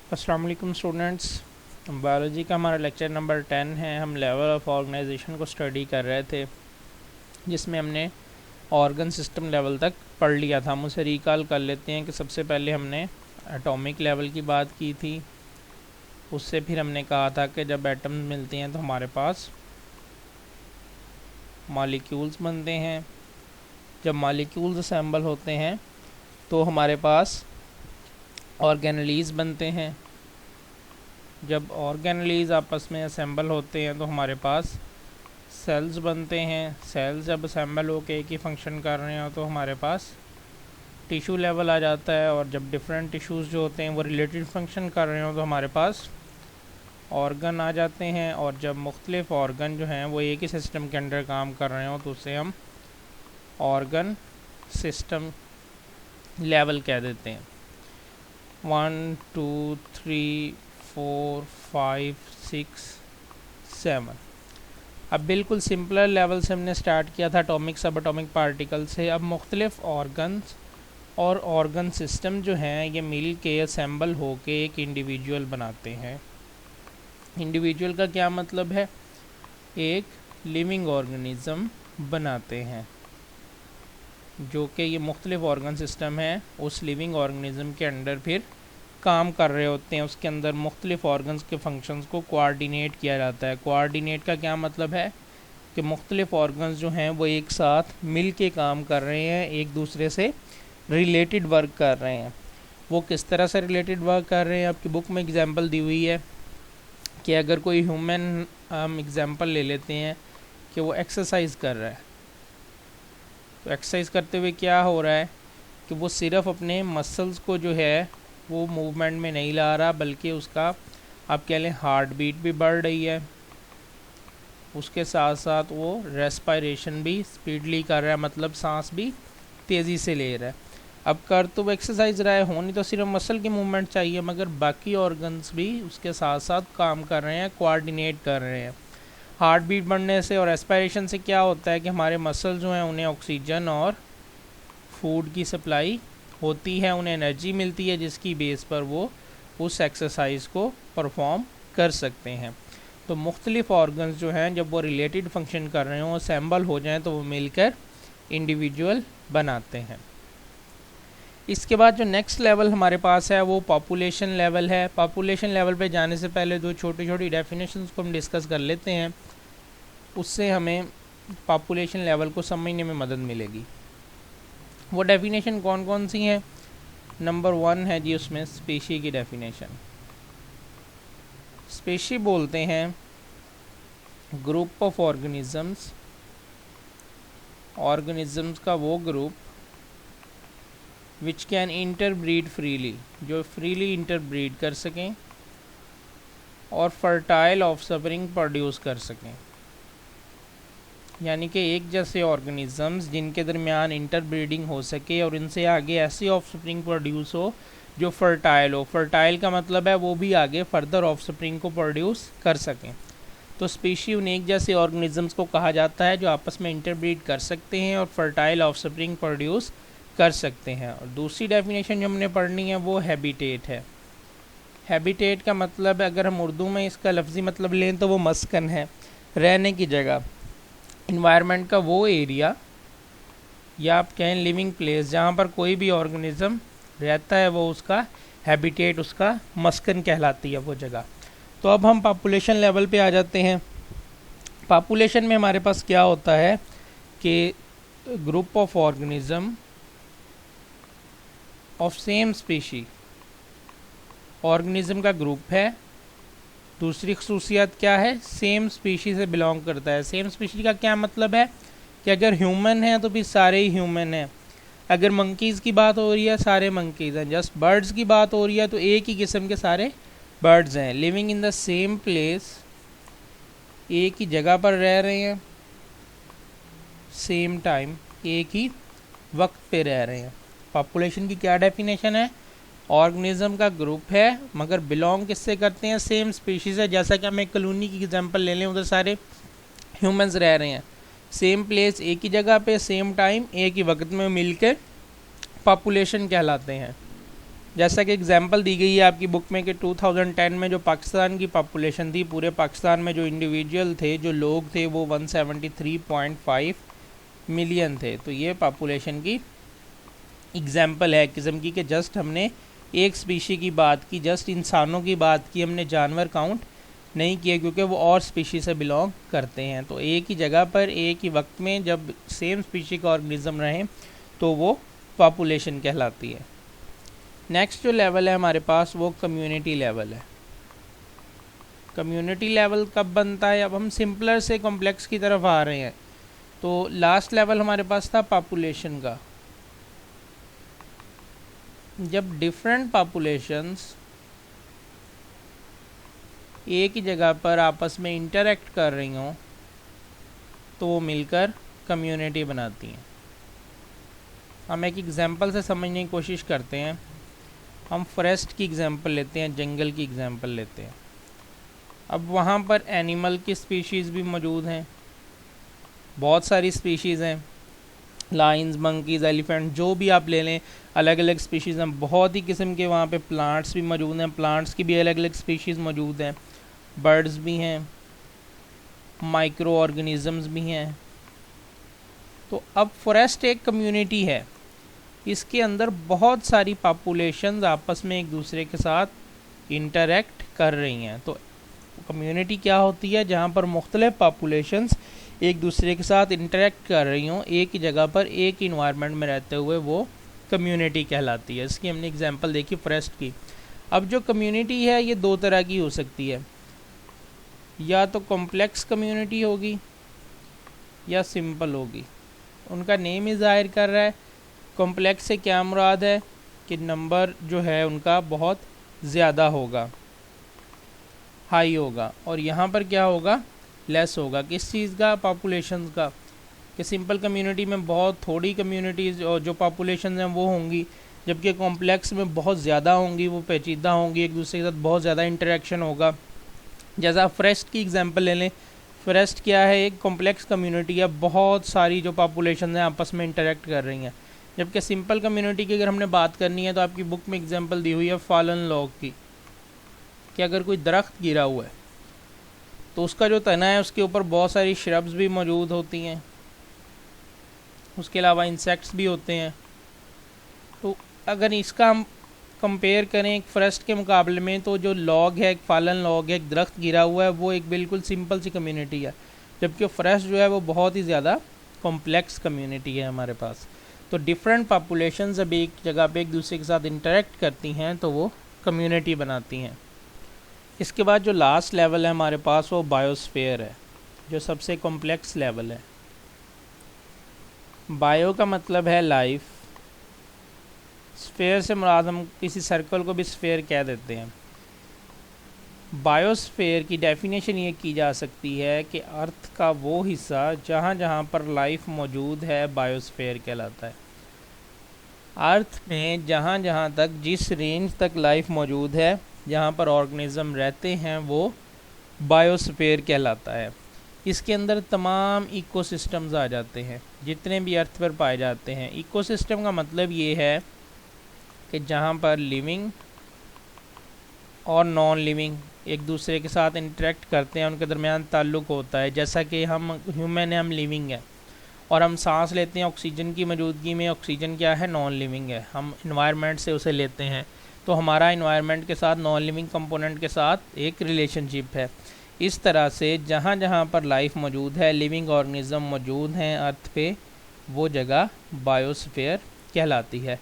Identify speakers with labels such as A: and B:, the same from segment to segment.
A: अस्सलाम वालेकुम students. Biology का हमारा लेक्चर नंबर 10 है। हम लेवल ऑफ ऑर्गेनाइजेशन को स्टडी कर रहे थे, जिसमें हमने ऑर्गन सिस्टम लेवल तक पढ़ लिया था। हम उसे रिकॉल कर लेते हैं कि सबसे पहले हमने एटॉमिक लेवल की बात की थी। उससे फिर हमने कहा था कि जब एटम मिलते हैं तो हमारे पास मॉलिक्यूल्स बनते हैं। जब मॉलिक्यूल्स असेंबल होते हैं तो हमारे पास ऑर्गेनेलीज बनते हैं। जब ऑर्गेनेलीज आपस में असेंबल होते हैं तो हमारे पास सेल्स बनते हैं। सेल्स जब असेंबल होकर एक ही फंक्शन कर रहे हो तो हमारे पास टिश्यू लेवल आ जाता है। और जब डिफरेंट टिश्यूज़ जो होते हैं वो रिलेटेड फंक्शन कर रहे हो तो हमारे पास ऑर्गन आ जाते हैं। और जब मुख्तलिफ ऑर्गन जो हैं वो एक ही सिस्टम के अंडर काम कर रहे हो तो उसे हम ऑर्गन सिस्टम लेवल कह देते हैं। 1 2 3 4 5 6 7। अब बिल्कुल सिंपलर लेवल से हमने स्टार्ट किया था एटॉमिक सब एटॉमिक पार्टिकल से। अब मुख्तलिफ ऑर्गन्स और ऑर्गन सिस्टम जो हैं ये मिल के असेंबल होके एक इंडिविजुअल बनाते हैं। इंडिविजुअल का क्या मतलब है? एक लिविंग ऑर्गेनिज़म बनाते हैं, जो कि ये मुख्तलिफ ऑर्गन सिस्टम है उस लिविंग ऑर्गेनिज़म के अंडर फिर काम कर रहे होते हैं। उसके अंदर मुख्तलिफ ऑर्गन्स के फंक्शंस को कोऑर्डिनेट किया जाता है। कोऑर्डिनेट का क्या मतलब है कि मुख्तलिफ ऑर्गन्स जो हैं वो एक साथ मिल के काम कर रहे हैं, एक दूसरे से रिलेटेड वर्क कर रहे हैं। वो किस तरह से रिलेटेड वर्क कर रहे हैं? आपकी बुक में एग्जांपल दी हुई है कि अगर कोई ह्यूमन हम एग्जांपल ले लेते हैं कि वो एक्सरसाइज कर रहा है, तो एक्सरसाइज करते हुए क्या हो रहा है कि वो सिर्फ अपने मसल्स को जो है वो मूवमेंट में नहीं ला रहा, बल्कि उसका आप कह लें हार्ट बीट भी बढ़ रही है। उसके साथ साथ वो रेस्पिरेशन भी स्पीडली कर रहा है, मतलब सांस भी तेज़ी से ले रहा है। अब कर तो वो एक्सरसाइज रहा है, होनी तो सिर्फ मसल की मूवमेंट चाहिए, मगर बाकी ऑर्गन्स भी उसके साथ साथ काम कर रहे हैं, कोऑर्डिनेट कर रहे हैं। हार्ट बीट बढ़ने से और रेस्पिरेशन से क्या होता है कि हमारे मसल जो हैं उन्हें ऑक्सीजन और फूड की सप्लाई होती है, उन्हें एनर्जी मिलती है, जिसकी बेस पर वो उस एक्सरसाइज को परफॉर्म कर सकते हैं। तो मुख्तलिफ ऑर्गन्स जो हैं जब वो रिलेटेड फंक्शन कर रहे हों, असेंबल हो जाएं, तो वो मिलकर इंडिविजुअल बनाते हैं। इसके बाद जो नेक्स्ट लेवल हमारे पास है वो पॉपुलेशन लेवल है। पॉपुलेशन लेवल पे जाने से पहले दो छोटी छोटी डेफिनेशंस को हम डिस्कस कर लेते हैं, उससे हमें पॉपुलेशन लेवल को समझने में मदद मिलेगी। वो डेफिनेशन कौन कौन सी हैं? नंबर 1 है जी उसमें स्पीशी की डेफिनेशन। स्पीशी बोलते हैं ग्रुप ऑफ ऑर्गेनिजम्स, ऑर्गेनिजम्स का वो group which can interbreed freely, जो फ्रीली इंटरब्रीड कर सकें और फर्टाइल ऑफस्प्रिंग प्रोड्यूस कर सकें। यानी कि एक जैसे ऑर्गेनिजम्स जिनके दरमियान इंटरब्रीडिंग हो सके और इनसे आगे ऐसी ऑफस्प्रिंग प्रोड्यूस हो जो फर्टाइल हो। फर्टाइल का मतलब है वो भी आगे फर्दर ऑफस्प्रिंग को प्रोड्यूस कर सकें। तो स्पीशी उन एक जैसे ऑर्गेनिजम्स को कहा जाता है जो आपस में इंटरब्रीड कर सकते हैं और फर्टाइल ऑफस्प्रिंग प्रोड्यूस कर सकते हैं। और दूसरी डेफिनेशन जो हमने पढ़नी है वो हैबिटेट है। हैबिटेट का मतलब अगर हम उर्दू में इसका लफ्ज़ी मतलब लें तो वो मस्कन है, रहने की जगह, इन्वायरमेंट का वो एरिया, या आप कहें लिविंग प्लेस, जहाँ पर कोई भी ऑर्गेनिज़म रहता है वो उसका हैबिटेट, उसका मस्कन कहलाती है वो जगह। तो अब हम पॉपुलेशन लेवल पे आ जाते हैं। पॉपुलेशन में हमारे पास क्या होता है कि group of organism of same species, organism का ग्रुप है। दूसरी खसूसियत क्या है? सेम स्पीशी से बिलोंग करता है। सेम स्पीशी का क्या मतलब है कि अगर ह्यूमन है तो भी सारे ही ह्यूमन हैं। अगर मंकीज़ की बात हो रही है सारे मंकीज़ हैं। जस्ट बर्ड्स की बात हो रही है तो एक ही किस्म के सारे बर्ड्स हैं। Living in the same place, एक ही जगह पर रह रहे हैं, सेम टाइम, एक ही वक्त पे रह रहे हैं। पॉपुलेशन की क्या डेफिनेशन है? ऑर्गेनिज्म का ग्रुप है मगर बिलोंग किससे करते हैं? सेम स्पीशीज़ है। जैसा कि हम एक कॉलोनी की एग्जांपल ले लें, उधर सारे ह्यूमंस रह रहे हैं, सेम प्लेस, एक ही जगह पे, सेम टाइम, एक ही वक्त में मिलकर पॉपुलेशन कहलाते हैं। जैसा कि एग्जांपल दी गई है आपकी बुक में कि 2010 में जो पाकिस्तान की पॉपुलेशन थी, पूरे पाकिस्तान में जो इंडिविजुअल थे, जो लोग थे, वो 173.5 मिलियन थे। तो ये पॉपुलेशन की एग्जांपल है किस्म की कि जस्ट हमने एक स्पीशी की बात की, जस्ट इंसानों की बात की, हमने जानवर काउंट नहीं किए क्योंकि वो और स्पीशी से बिलोंग करते हैं। तो एक ही जगह पर एक ही वक्त में जब सेम स्पीशी का ऑर्गेनिज्म रहे तो वो पॉपुलेशन कहलाती है। नेक्स्ट जो लेवल है हमारे पास वो कम्युनिटी लेवल है। कम्युनिटी लेवल कब बनता है? अब हम सिंपलर से कॉम्प्लेक्स की तरफ आ रहे हैं। तो लास्ट लेवल हमारे पास था पॉपुलेशन का। जब डिफरेंट पॉपुलेशंस एक ही जगह पर आपस में इंटरेक्ट कर रही हों तो वो मिलकर कम्युनिटी बनाती हैं। हम एक एग्जांपल से समझने की कोशिश करते हैं। हम फॉरेस्ट की एग्जांपल लेते हैं, जंगल की एग्जांपल लेते हैं। अब वहाँ पर एनिमल की स्पीशीज़ भी मौजूद हैं, बहुत सारी स्पीशीज़ हैं, लाइन्स, मंकीज़, एलिफेंट, जो भी आप ले लें अलग अलग स्पीशीज़ हैं। बहुत ही किस्म के वहाँ पे प्लांट्स भी मौजूद हैं, प्लांट्स की भी अलग अलग स्पीशीज़ मौजूद हैं, बर्ड्स भी हैं, माइक्रो ऑर्गेनिज़म्स भी हैं। तो अब फॉरेस्ट एक कम्युनिटी है, इसके अंदर बहुत सारी पॉपुलेशंस आपस में एक दूसरे के साथ इंटरेक्ट कर रही हैं। तो कम्युनिटी क्या होती है? जहाँ पर मुख्तलिफ पॉपुलेशंस एक दूसरे के साथ इंटरेक्ट कर रही हों एक ही जगह पर, एक ही इन्वायरमेंट में रहते हुए, वो कम्युनिटी कहलाती है। इसकी हमने एग्जांपल देखी फॉरेस्ट की। अब जो कम्युनिटी है ये दो तरह की हो सकती है, या तो कॉम्प्लेक्स कम्युनिटी होगी या सिंपल होगी। उनका नेम ही जाहिर कर रहा है। कॉम्प्लेक्स से क्या मुराद है कि नंबर जो है उनका बहुत ज़्यादा होगा, हाई होगा, और यहाँ पर क्या होगा? लेस होगा। किस चीज़ का? पॉपुलेशन का। कि सिंपल कम्युनिटी में बहुत थोड़ी कम्युनिटीज़ और जो पॉपुलेशन हैं वो होंगी, जबकि कॉम्प्लेक्स में बहुत ज़्यादा होंगी, वो पेचीदा होंगी, एक दूसरे के साथ बहुत ज़्यादा इंटरेक्शन होगा। जैसा फॉरेस्ट की एग्जांपल ले लें, फॉरेस्ट क्या है? एक कॉम्प्लेक्स कम्युनिटी है, बहुत सारी जो पॉपुलेशन हैं आपस में इंटरेक्ट कर रही हैं। जबकि सिंपल कम्युनिटी की अगर हमने बात करनी है तो आपकी बुक में एग्जांपल दी हुई है फॉलन लॉग की, कि अगर कोई दरख्त गिरा हुआ है तो उसका जो तना है उसके ऊपर बहुत सारी श्रब्स भी मौजूद होती हैं, उसके अलावा इंसेक्ट्स भी होते हैं। तो अगर इसका हम कंपेयर करें एक फॉरेस्ट के मुकाबले में, तो जो लॉग है, एक फॉलन लॉग है, एक दरख्त गिरा हुआ है, वो एक बिल्कुल सिंपल सी कम्युनिटी है। जबकि फॉरेस्ट जो है वो बहुत ही ज़्यादा कॉम्प्लेक्स कम्युनिटी है हमारे पास। तो डिफरेंट पॉपुलेशन जब एक जगह पे एक दूसरे के साथ इंटरेक्ट करती हैं तो वो कम्युनिटी बनाती हैं। इसके बाद जो लास्ट लेवल है हमारे पास वो बायोस्फीयर है, जो सबसे कॉम्प्लेक्स लेवल है। बायो का मतलब है लाइफ, स्फीयर से मुराद हम किसी सर्कल को भी स्फीयर कह देते हैं। बायोस्फीयर की डेफिनेशन ये की जा सकती है कि अर्थ का वो हिस्सा जहाँ जहाँ पर लाइफ मौजूद है बायोस्फीयर कहलाता है। अर्थ में जहाँ जहाँ तक, जिस रेंज तक लाइफ मौजूद है, जहाँ पर ऑर्गेनिज्म रहते हैं, वो बायोस्फीयर कहलाता है। इसके अंदर तमाम इकोसिस्टम्स आ जाते हैं जितने भी अर्थ पर पाए जाते हैं। इकोसिस्टम का मतलब ये है कि जहाँ पर लिविंग और नॉन लिविंग एक दूसरे के साथ इंटरेक्ट करते हैं, उनके दरमियान ताल्लुक़ होता है। जैसा कि हम ह्यूमन है, हम लिविंग है और हम सांस लेते हैं ऑक्सीजन की मौजूदगी में। ऑक्सीजन क्या है? नॉन लिविंग है, हम इन्वायरमेंट से उसे लेते हैं। तो हमारा इन्वायरमेंट के साथ, नॉन लिविंग कंपोनेंट के साथ एक रिलेशनशिप है। इस तरह से जहाँ जहाँ पर लाइफ मौजूद है, लिविंग ऑर्गेनिज्म मौजूद हैं अर्थ पे, वो जगह बायोस्फीयर कहलाती है।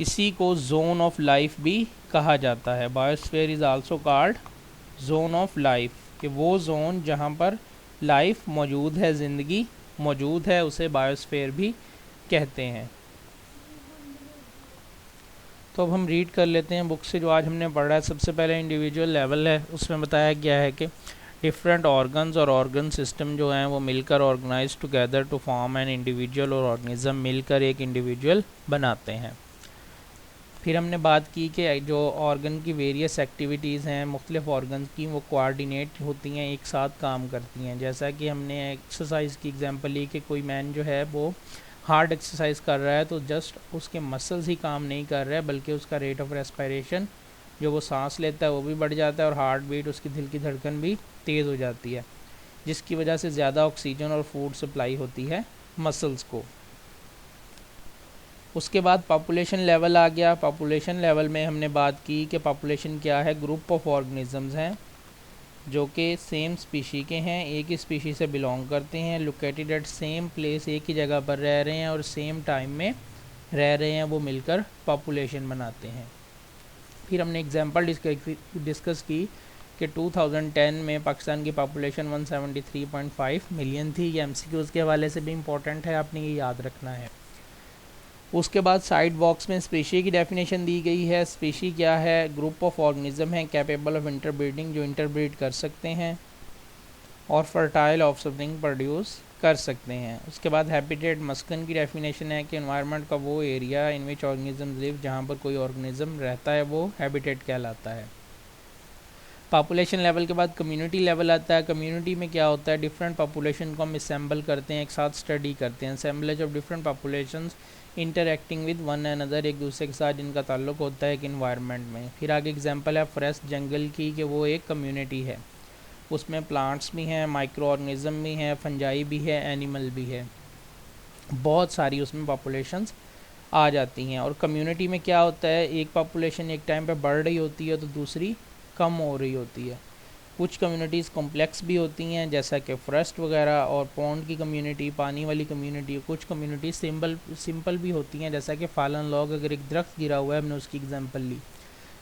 A: इसी को जोन ऑफ लाइफ भी कहा जाता है। Biosphere is also called zone of life, कि वो जोन जहाँ पर लाइफ मौजूद है, ज़िंदगी मौजूद है, उसे बायोस्फीयर भी कहते हैं। तो अब हम रीड कर लेते हैं बुक से जो आज हमने पढ़ा है। सबसे पहले इंडिविजुअल लेवल है, उसमें बताया गया है कि डिफरेंट ऑर्गन्स और ऑर्गन सिस्टम जो हैं वो मिलकर organise together to form an individual, और ऑर्गेनिज्म मिलकर एक इंडिविजुअल बनाते हैं। फिर हमने बात की कि जो ऑर्गन की वेरियस एक्टिविटीज़ हैं मुख्तलिफ ऑर्गन की, वो कोऑर्डिनेट होती हैं, एक साथ काम करती हैं। जैसा कि हमने एक्सरसाइज की एग्जांपल ली कि कोई मैन जो है वो हार्ड एक्सरसाइज कर रहा है तो जस्ट उसके मसल्स ही काम नहीं कर रहे हैं, बल्कि उसका रेट ऑफ रेस्पिरेशन जो वो सांस लेता है वो भी बढ़ जाता है, और हार्ट बीट, उसकी दिल की धड़कन भी तेज़ हो जाती है, जिसकी वजह से ज़्यादा ऑक्सीजन और फूड सप्लाई होती है मसल्स को। उसके बाद पॉपुलेशन लेवल आ गया। पॉपुलेशन लेवल में हमने बात की कि पॉपुलेशन क्या है, ग्रुप ऑफ ऑर्गेनिजम्स हैं जो कि सेम स्पीशी के हैं, एक ही स्पीशी से बिलोंग करते हैं, लोकेटेड एट सेम प्लेस, एक ही जगह पर रह रहे हैं और सेम टाइम में रह रहे हैं, वो मिलकर पॉपुलेशन बनाते हैं। फिर हमने एग्जांपल डिस्कस की कि 2010 में पाकिस्तान की पॉपुलेशन 173.5 मिलियन थी। ये एमसीक्यूज़ के हवाले से भी इम्पोर्टेंट है, आपने ये याद रखना है। उसके बाद साइड बॉक्स में स्पीशी की डेफिनेशन दी गई है। स्पीशी क्या है, ग्रुप ऑफ ऑर्गेनिज्म है कैपेबल ऑफ इंटरब्रीडिंग, जो इंटरब्रीड कर सकते हैं और फर्टाइल ऑफस्प्रिंग प्रोड्यूस कर सकते हैं। उसके बाद हैबिटेट मस्कन की डेफिनेशन है कि एनवायरनमेंट का वो area in which organism live, जहाँ पर कोई ऑर्गेनिज्म रहता है, वो हैबिटेट कहलाता है। पॉपुलेशन लेवल के बाद कम्युनिटी लेवल आता है। कम्युनिटी में क्या होता है, डिफरेंट पॉपुलेशन को हम असेंबल करते हैं, एक साथ स्टडी करते हैं। Assemblage of different populations interacting with one another, एक दूसरे के साथ जिनका ताल्लुक होता है एक इन्वायरमेंट में। फिर आगे एग्जांपल है फॉरेस्ट जंगल की, कि वो एक कम्युनिटी है, उसमें प्लांट्स भी हैं, माइक्रो ऑर्गेनिज्म भी हैं, फंजाई भी है, एनिमल भी है, बहुत सारी उसमें पॉपुलेशंस आ जाती हैं। और कम्युनिटी में क्या होता है, एक पॉपुलेशन एक टाइम पे बढ़ रही होती है तो दूसरी कम हो रही होती है। कुछ कम्युनिटीज़ कॉम्प्लेक्स भी होती हैं, जैसा कि फॉरेस्ट वगैरह और पॉन्ड की कम्युनिटी, पानी वाली कम्युनिटी। कुछ कम्युनिटी सिंपल भी होती हैं, जैसा कि फालन लॉग, अगर एक दरख्त गिरा हुआ है हमने उसकी एग्जांपल ली।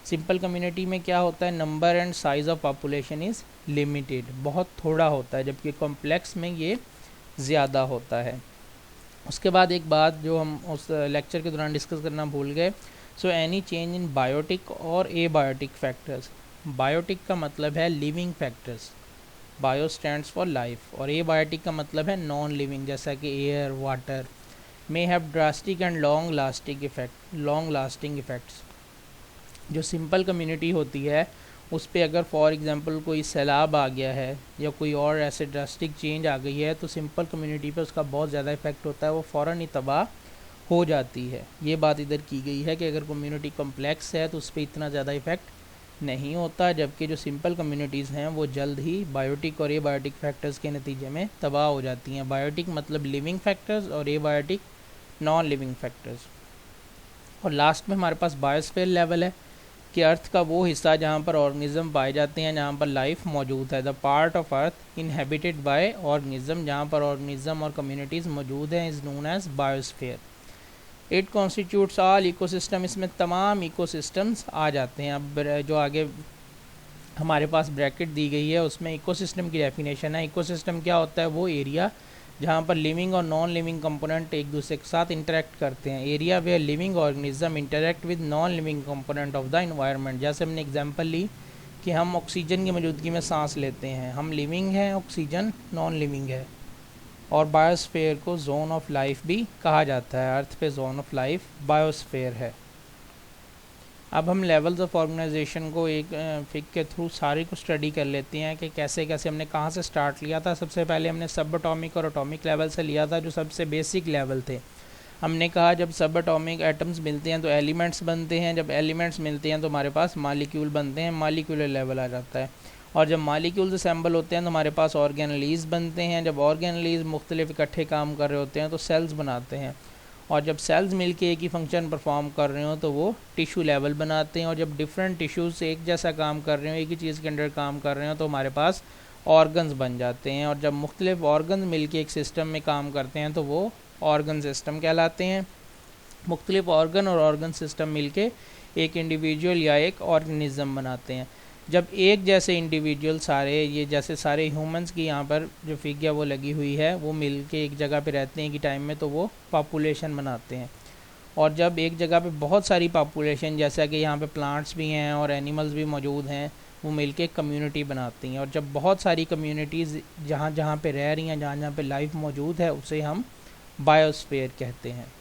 A: सिंपल कम्युनिटी में क्या होता है, number and size of population is limited, बहुत थोड़ा होता है, जबकि कॉम्प्लेक्स में ये ज़्यादा होता है। उसके बाद एक बात जो हम उस लेक्चर के दौरान डिस्कस करना भूल गए, so any change in biotic और एबायोटिक फैक्टर्स। बायोटिक का मतलब है living factors, bio stands for life, और एबायोटिक का मतलब है नॉन लिविंग, जैसा कि air, water, may have drastic and long lasting effects. जो सिंपल कम्युनिटी होती है उस पर अगर फॉर एग्ज़ाम्पल कोई सैलाब आ गया है या कोई और ऐसे ड्रास्टिक चेंज आ गई है, तो सिंपल कम्युनिटी पे उसका बहुत ज़्यादा इफेक्ट होता है, वो फ़ौरन ही तबाह हो जाती है। ये बात इधर की गई है कि अगर कम्युनिटी कम्प्लेक्स है तो उस पर इतना ज़्यादा इफेक्ट नहीं होता, जबकि जो सिंपल कम्युनिटीज़ हैं वो जल्द ही बायोटिक और एबायोटिक फैक्टर्स के नतीजे में तबाह हो जाती हैं। बायोटिक मतलब लिविंग फैक्टर्स और एबायोटिक नॉन लिविंग फैक्टर्स। और लास्ट में हमारे पास बायोस्फीयर लेवल है कि अर्थ का वो हिस्सा जहाँ पर ऑर्गेनिज्म पाए जाते हैं, जहाँ पर लाइफ मौजूद है। The part of earth inhabited by organism, जहाँ पर ऑर्गेनिज्म और कम्युनिटीज़ मौजूद हैं, is known as biosphere. It constitutes all ecosystem, इसमें तमाम इकोसिस्टम्स आ जाते हैं। अब जो आगे हमारे पास ब्रैकेट दी गई है उसमें इकोसिस्टम की डेफिनेशन है। इकोसिस्टम क्या होता है, वो एरिया जहाँ पर लिविंग और नॉन लिविंग कंपोनेंट एक दूसरे के साथ इंटरेक्ट करते हैं। Area where living organism interact with non living component of the environment. जैसे हमने एग्जांपल ली कि हम ऑक्सीजन की मौजूदगी में सांस लेते हैं, हम लिविंग हैं, ऑक्सीजन नॉन लिविंग है। और बायोस्फीयर को जोन ऑफ लाइफ भी कहा जाता है। अर्थ पे जोन ऑफ लाइफ बायोस्फीयर है। अब हम लेवल्स ऑफ ऑर्गेनाइजेशन को एक फिक के थ्रू सारे को स्टडी कर लेते हैं कि कैसे कैसे हमने कहाँ से स्टार्ट लिया था। सबसे पहले हमने सब एटॉमिक और एटॉमिक लेवल से लिया था, जो सबसे बेसिक लेवल थे। हमने कहा जब सब एटॉमिक एटम्स मिलते हैं तो एलिमेंट्स बनते हैं, जब एलिमेंट्स मिलते हैं तो हमारे पास मालिक्यूल बनते हैं, मालिक्यूलर लेवल आ जाता है। और जब मालिक्यूल्स असेंबल होते हैं तो हमारे पास ऑर्गेनलीज बनते हैं, जब ऑर्गेनलीज मुख्तलिफ इकट्ठे काम कर रहे होते हैं तो सेल्स बनाते हैं, और जब सेल्स मिलके एक ही फंक्शन परफॉर्म कर रहे हो तो वो टिश्यू लेवल बनाते हैं, और जब डिफरेंट टिश्यूज़ एक जैसा काम कर रहे हो, एक ही चीज़ के अंडर काम कर रहे हो, तो हमारे पास ऑर्गन्स बन जाते हैं, और जब मुख्तलिफ ऑर्गन्स मिलके एक सिस्टम में काम करते हैं तो वो ऑर्गन सिस्टम कहलाते हैं। मुख्तलिफ ऑर्गन और ऑर्गन सिस्टम मिलके एक इंडिविजुअल या एक ऑर्गेनिज्म बनाते हैं। जब एक जैसे इंडिविजुअल सारे, ये जैसे सारे ह्यूमंस की यहाँ पर जो फिगर वो लगी हुई है, वो मिलके एक जगह पे रहते हैं कि टाइम में, तो वो पॉपुलेशन बनाते हैं। और जब एक जगह पे बहुत सारी पॉपुलेशन, जैसा कि यहाँ पे प्लांट्स भी हैं और एनिमल्स भी मौजूद हैं, वो मिलके कम्युनिटी बनाती हैं। और जब बहुत सारी कम्युनिटीज़ जहाँ जहाँ पे रह रही हैं, जहाँ जहाँ पे लाइफ मौजूद है, उसे हम बायोस्फीयर कहते हैं।